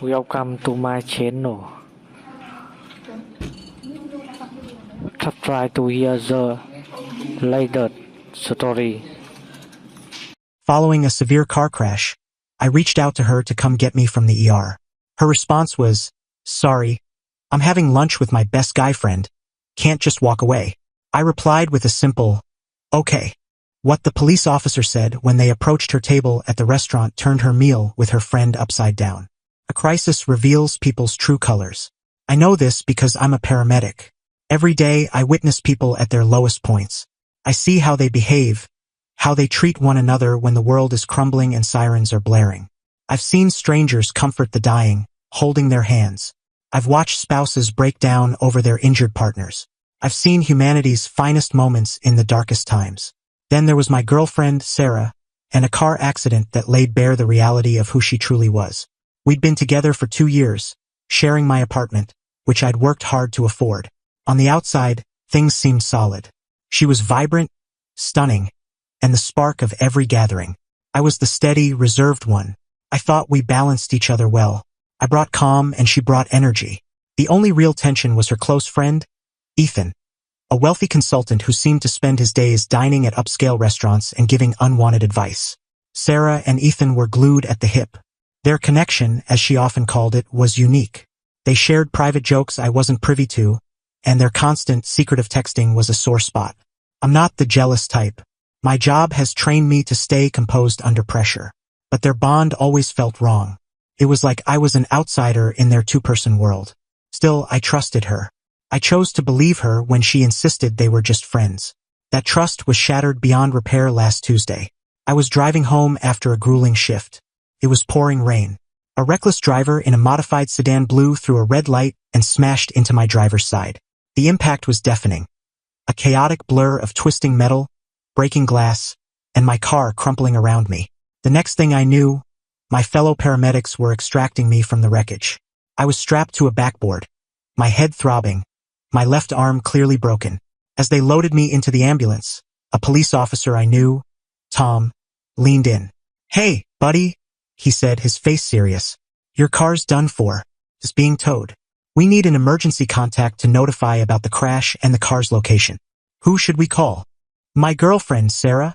Welcome to my channel. Try to hear the latest story. Following a severe car crash, I reached out to her to come get me from the ER. Her response was, "Sorry, I'm having lunch with my best guy friend. Can't just walk away." I replied with a simple, "Okay." What the police officer said when they approached her table at the restaurant turned her meal with her friend upside down. A crisis reveals people's true colors. I know this because I'm a paramedic. Every day I witness people at their lowest points. I see how they behave, how they treat one another when the world is crumbling and sirens are blaring. I've seen strangers comfort the dying, holding their hands. I've watched spouses break down over their injured partners. I've seen humanity's finest moments in the darkest times. Then there was my girlfriend, Sarah, and a car accident that laid bare the reality of who she truly was. We'd been together for 2 years, sharing my apartment, which I'd worked hard to afford. On the outside, things seemed solid. She was vibrant, stunning, and the spark of every gathering. I was the steady, reserved one. I thought we balanced each other well. I brought calm and she brought energy. The only real tension was her close friend, Ethan, a wealthy consultant who seemed to spend his days dining at upscale restaurants and giving unwanted advice. Sarah and Ethan were glued at the hip. Their connection, as she often called it, was unique. They shared private jokes I wasn't privy to, and their constant, secretive texting was a sore spot. I'm not the jealous type. My job has trained me to stay composed under pressure. But their bond always felt wrong. It was like I was an outsider in their two-person world. Still, I trusted her. I chose to believe her when she insisted they were just friends. That trust was shattered beyond repair last Tuesday. I was driving home after a grueling shift. It was pouring rain. A reckless driver in a modified sedan blew through a red light and smashed into my driver's side. The impact was deafening. A chaotic blur of twisting metal, breaking glass, and my car crumpling around me. The next thing I knew, my fellow paramedics were extracting me from the wreckage. I was strapped to a backboard, my head throbbing, my left arm clearly broken. As they loaded me into the ambulance, a police officer I knew, Tom, leaned in. "Hey, buddy," he said, his face serious. "Your car's done for. It's being towed. We need an emergency contact to notify about the crash and the car's location." "Who should we call?" "My girlfriend, Sarah,"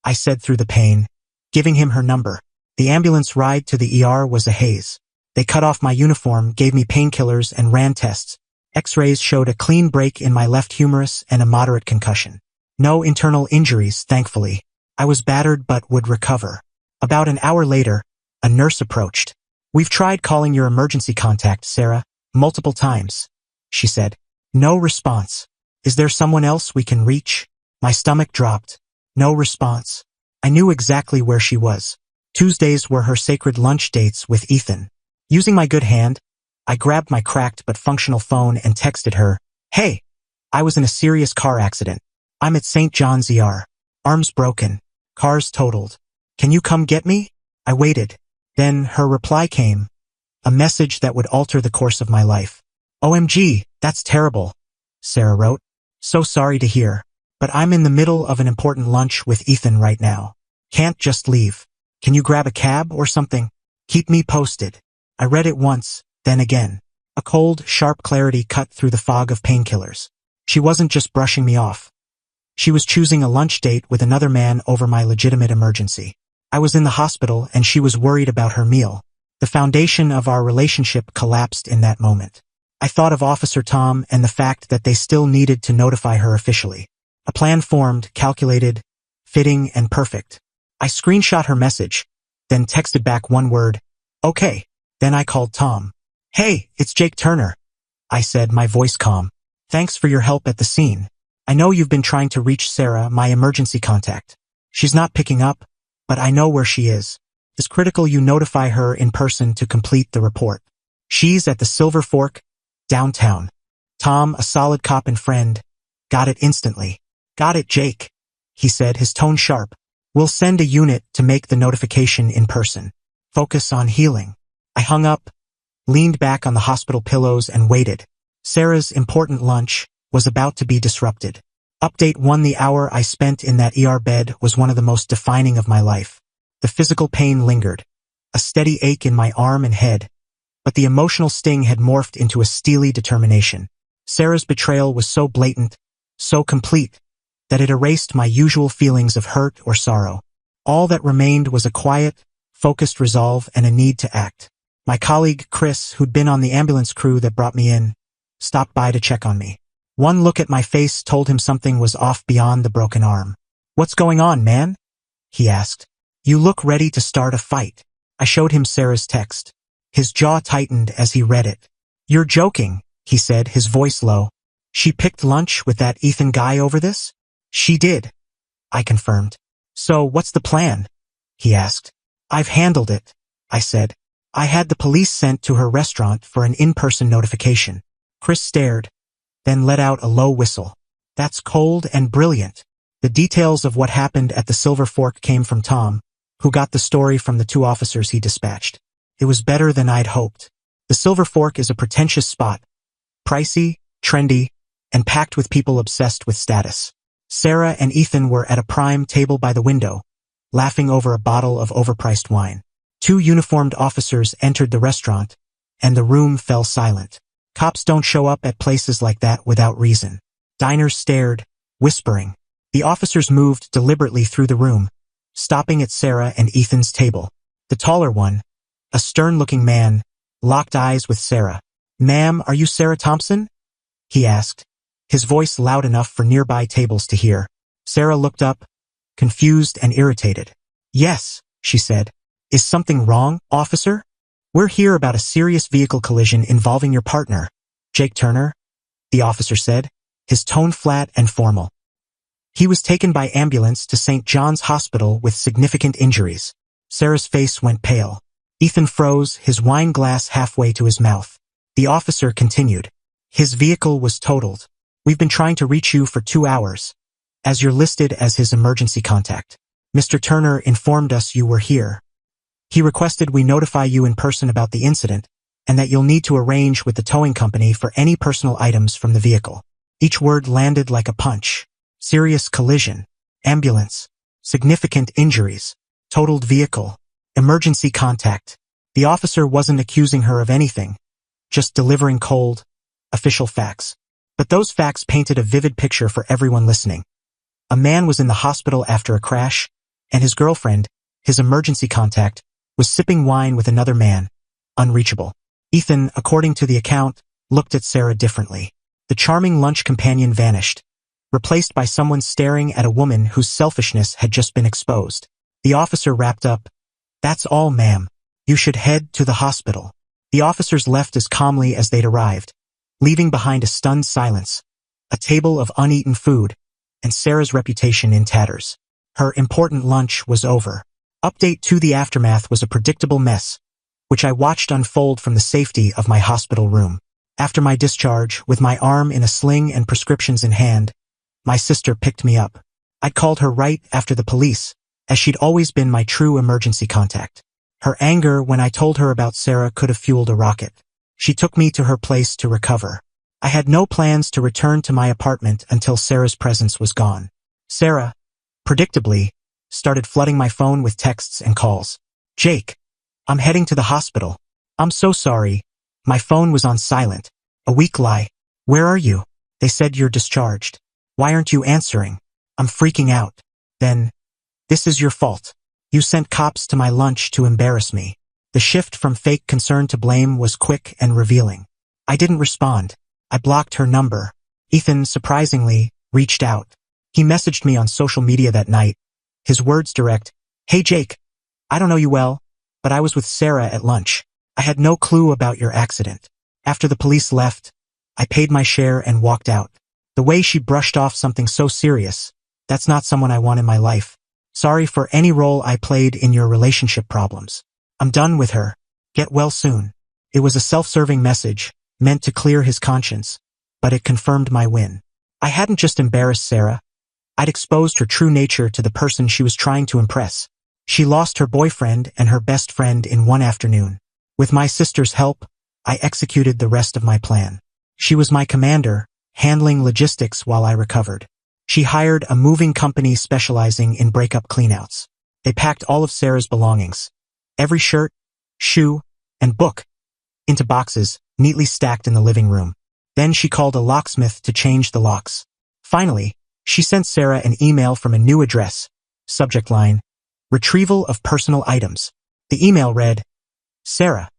I said through the pain, giving him her number. The ambulance ride to the ER was a haze. They cut off my uniform, gave me painkillers, and ran tests. X-rays showed a clean break in my left humerus and a moderate concussion. No internal injuries, thankfully. I was battered but would recover. About an hour later, a nurse approached. "We've tried calling your emergency contact, Sarah, multiple times," she said. "No response. Is there someone else we can reach?" My stomach dropped. No response. I knew exactly where she was. Tuesdays were her sacred lunch dates with Ethan. Using my good hand, I grabbed my cracked but functional phone and texted her, "Hey, I was in a serious car accident. I'm at St. John's ER. Arms broken. Cars totaled. Can you come get me?" I waited. Then her reply came. A message that would alter the course of my life. "OMG, that's terrible," Sarah wrote. "So sorry to hear. But I'm in the middle of an important lunch with Ethan right now. Can't just leave. Can you grab a cab or something? Keep me posted." I read it once, then again. A cold, sharp clarity cut through the fog of painkillers. She wasn't just brushing me off. She was choosing a lunch date with another man over my legitimate emergency. I was in the hospital and she was worried about her meal. The foundation of our relationship collapsed in that moment. I thought of Officer Tom and the fact that they still needed to notify her officially. A plan formed, calculated, fitting, and perfect. I screenshot her message, then texted back one word, "Okay." Then I called Tom. "Hey, it's Jake Turner," I said, my voice calm. "Thanks for your help at the scene. I know you've been trying to reach Sarah, my emergency contact. She's not picking up, but I know where she is. It's critical you notify her in person to complete the report. She's at the Silver Fork, downtown." Tom, a solid cop and friend, got it instantly. "Got it, Jake," he said, his tone sharp. "We'll send a unit to make the notification in person. Focus on healing." I hung up, leaned back on the hospital pillows, and waited. Sarah's important lunch was about to be disrupted. Update 1: the hour I spent in that ER bed was one of the most defining of my life. The physical pain lingered, a steady ache in my arm and head, but the emotional sting had morphed into a steely determination. Sarah's betrayal was so blatant, so complete, that it erased my usual feelings of hurt or sorrow. All that remained was a quiet, focused resolve and a need to act. My colleague, Chris, who'd been on the ambulance crew that brought me in, stopped by to check on me. One look at my face told him something was off beyond the broken arm. "What's going on, man?" he asked. "You look ready to start a fight." I showed him Sarah's text. His jaw tightened as he read it. "You're joking," he said, his voice low. "She picked lunch with that Ethan guy over this?" "She did," I confirmed. "So what's the plan?" he asked. "I've handled it," I said. "I had the police sent to her restaurant for an in-person notification." Chris stared, then let out a low whistle. "That's cold and brilliant." The details of what happened at the Silver Fork came from Tom, who got the story from the 2 officers he dispatched. It was better than I'd hoped. The Silver Fork is a pretentious spot, pricey, trendy, and packed with people obsessed with status. Sarah and Ethan were at a prime table by the window, laughing over a bottle of overpriced wine. 2 uniformed officers entered the restaurant, and the room fell silent. Cops don't show up at places like that without reason. Diners stared, whispering. The officers moved deliberately through the room, stopping at Sarah and Ethan's table. The taller one, a stern-looking man, locked eyes with Sarah. "Ma'am, are you Sarah Thompson?" he asked, his voice loud enough for nearby tables to hear. Sarah looked up, confused and irritated. "Yes," she said. "Is something wrong, officer?" "We're here about a serious vehicle collision involving your partner, Jake Turner," the officer said, his tone flat and formal. "He was taken by ambulance to St. John's Hospital with significant injuries." Sarah's face went pale. Ethan froze, his wine glass halfway to his mouth. The officer continued. "His vehicle was totaled. We've been trying to reach you for 2 hours, as you're listed as his emergency contact. Mr. Turner informed us you were here. He requested we notify you in person about the incident, and that you'll need to arrange with the towing company for any personal items from the vehicle." Each word landed like a punch. Serious collision, ambulance, significant injuries, totaled vehicle, emergency contact. The officer wasn't accusing her of anything, just delivering cold, official facts. But those facts painted a vivid picture for everyone listening. A man was in the hospital after a crash, and his girlfriend, his emergency contact, was sipping wine with another man, unreachable. Ethan, according to the account, looked at Sarah differently. The charming lunch companion vanished, replaced by someone staring at a woman whose selfishness had just been exposed. The officer wrapped up, "That's all, ma'am. You should head to the hospital." The officers left as calmly as they'd arrived, leaving behind a stunned silence, a table of uneaten food, and Sarah's reputation in tatters. Her important lunch was over. Update to the aftermath was a predictable mess, which I watched unfold from the safety of my hospital room. After my discharge, with my arm in a sling and prescriptions in hand, my sister picked me up. I'd called her right after the police, as she'd always been my true emergency contact. Her anger when I told her about Sarah could have fueled a rocket. She took me to her place to recover. I had no plans to return to my apartment until Sarah's presence was gone. Sarah, predictably, started flooding my phone with texts and calls. "Jake, I'm heading to the hospital. I'm so sorry. My phone was on silent. A weak lie. Where are you? They said you're discharged. Why aren't you answering? I'm freaking out. Then, this is your fault. You sent cops to my lunch to embarrass me." The shift from fake concern to blame was quick and revealing. I didn't respond. I blocked her number. Ethan, surprisingly, reached out. He messaged me on social media that night. His words direct, "Hey Jake, I don't know you well, but I was with Sarah at lunch. I had no clue about your accident. After the police left, I paid my share and walked out." The way she brushed off something so serious, that's not someone I want in my life. Sorry for any role I played in your relationship problems. I'm done with her. Get well soon. It was a self-serving message, meant to clear his conscience, but it confirmed my win. I hadn't just embarrassed Sarah. I'd exposed her true nature to the person she was trying to impress. She lost her boyfriend and her best friend in one afternoon. With my sister's help, I executed the rest of my plan. She was my commander, handling logistics while I recovered. She hired a moving company specializing in breakup cleanouts. They packed all of Sarah's belongings, every shirt, shoe, and book, into boxes, neatly stacked in the living room. Then she called a locksmith to change the locks. Finally, she sent Sarah an email from a new address. Subject line, retrieval of personal items. The email read, Sarah,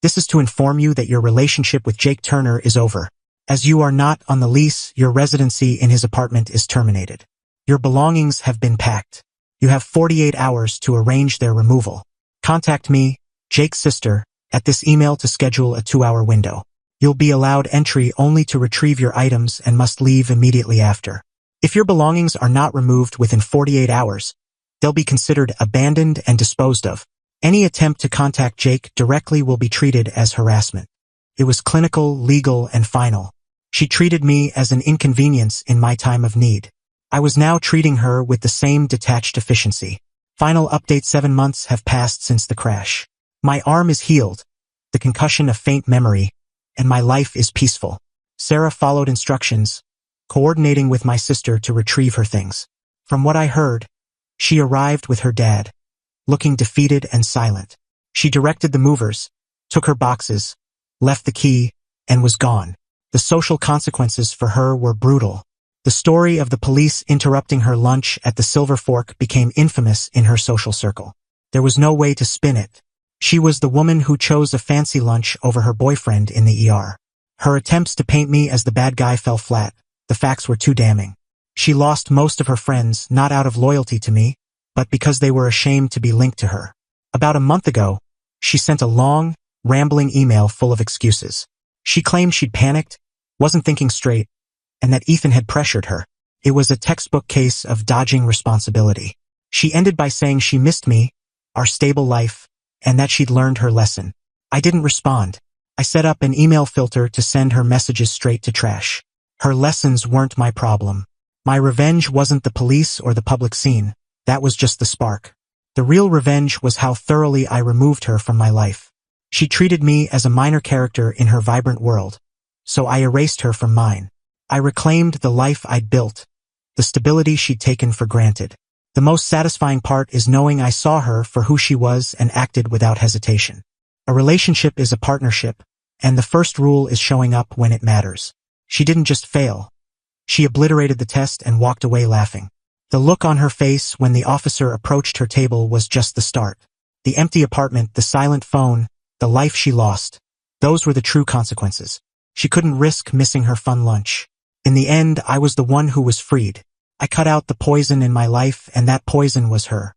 this is to inform you that your relationship with Jake Turner is over. As you are not on the lease, your residency in his apartment is terminated. Your belongings have been packed. You have 48 hours to arrange their removal. Contact me, Jake's sister, at this email to schedule a 2-hour window. You'll be allowed entry only to retrieve your items and must leave immediately after. If your belongings are not removed within 48 hours, they'll be considered abandoned and disposed of. Any attempt to contact Jake directly will be treated as harassment. It was clinical, legal, and final. She treated me as an inconvenience in my time of need. I was now treating her with the same detached efficiency. Final update: 7 months have passed since the crash. My arm is healed, the concussion a faint memory, and my life is peaceful. Sarah followed instructions, coordinating with my sister to retrieve her things. From what I heard, she arrived with her dad, looking defeated and silent. She directed the movers, took her boxes, left the key, and was gone. The social consequences for her were brutal. The story of the police interrupting her lunch at the Silver Fork became infamous in her social circle. There was no way to spin it. She was the woman who chose a fancy lunch over her boyfriend in the ER. Her attempts to paint me as the bad guy fell flat. The facts were too damning. She lost most of her friends not out of loyalty to me, but because they were ashamed to be linked to her. About a month ago, she sent a long, rambling email full of excuses. She claimed she'd panicked, wasn't thinking straight, and that Ethan had pressured her. It was a textbook case of dodging responsibility. She ended by saying she missed me, our stable life, and that she'd learned her lesson. I didn't respond. I set up an email filter to send her messages straight to trash. Her lessons weren't my problem. My revenge wasn't the police or the public scene. That was just the spark. The real revenge was how thoroughly I removed her from my life. She treated me as a minor character in her vibrant world, so I erased her from mine. I reclaimed the life I'd built, the stability she'd taken for granted. The most satisfying part is knowing I saw her for who she was and acted without hesitation. A relationship is a partnership, and the first rule is showing up when it matters. She didn't just fail. She obliterated the test and walked away laughing. The look on her face when the officer approached her table was just the start. The empty apartment, the silent phone, the life she lost. Those were the true consequences. She couldn't risk missing her fun lunch. In the end, I was the one who was freed. I cut out the poison in my life, and that poison was her.